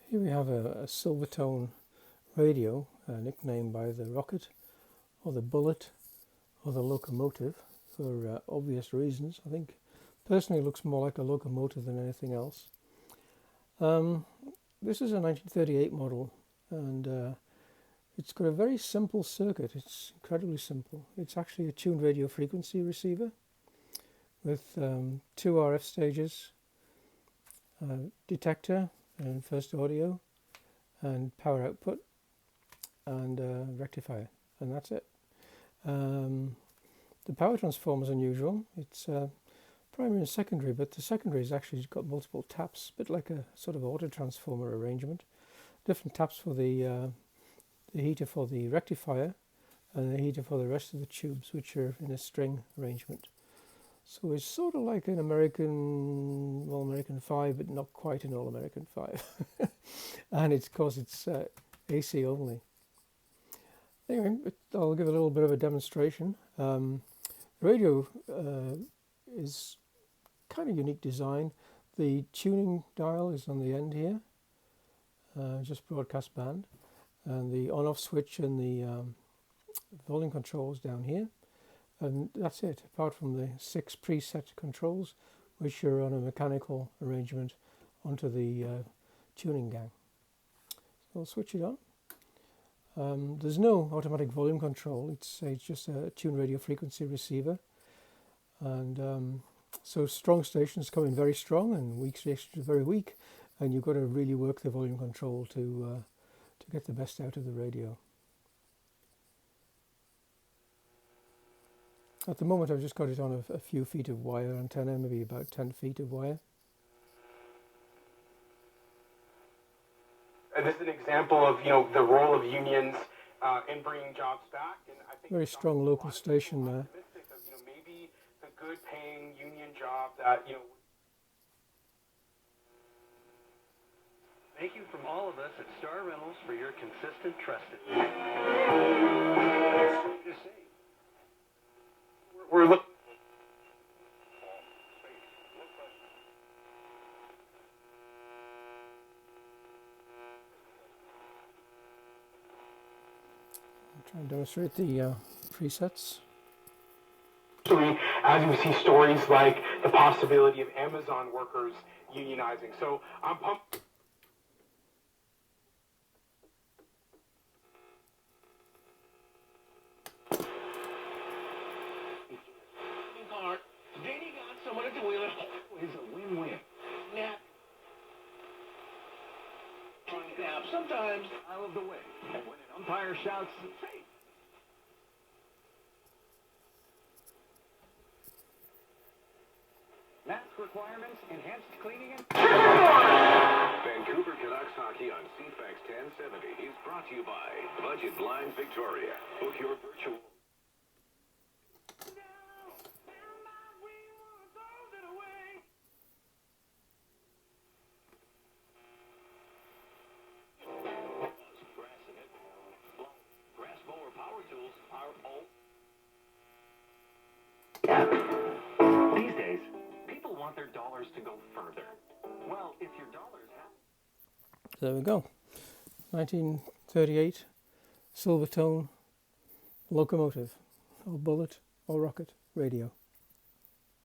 Here we have a Silvertone radio, nicknamed by the Rocket, or the Bullet, or the Locomotive, for obvious reasons. I think personally it looks more like a locomotive than anything else. This is a 1938 model, and it's got a very simple circuit. It's incredibly simple. It's actually a tuned radio frequency receiver with 2 RF stages, detector and first audio, and power output, and rectifier, and that's it. The power transformer is unusual. It's primary and secondary, but the secondary has actually got multiple taps, a bit like a sort of auto transformer arrangement. Different taps for the heater for the rectifier, and the heater for the rest of the tubes, which are in a string arrangement. So it's sort of like an American, well, American 5, but not quite an All-American 5. And it's, of course, it's AC only. Anyway, I'll give a little bit of a demonstration. The radio is kind of unique design. The tuning dial is on the end here, just broadcast band, and the on-off switch and the volume controls down here. And that's it, apart from the 6 preset controls, which are on a mechanical arrangement onto the tuning gang. So I'll switch it on. There's no automatic volume control. It's just a tuned radio frequency receiver, and so strong stations come in very strong, and weak stations very weak, and you've got to really work the volume control to get the best out of the radio. At the moment I've just got it on a few feet of wire antenna, maybe about 10 feet of wire. This is an example of, the role of unions in bringing jobs back. And I think very strong local station there. Of, maybe the good-paying union job that, Thank you from all of us at Star Rentals for your consistent trusted. We're looking. I'll try and demonstrate the presets. As we see stories like the possibility of Amazon workers unionizing. So I'm pumped. Danny got someone at the wheel. It's a win-win. Nap. Sometimes I love the way when an umpire shouts, "Hey!" Mask requirements, enhanced cleaning, and Vancouver Canucks hockey on CFAX 1070 is brought to you by Budget Blinds Victoria. Book your virtual. These days, people want their dollars to go further. Well, if your dollars have... There we go. 1938 Silvertone Locomotive, or Bullet, or Rocket radio.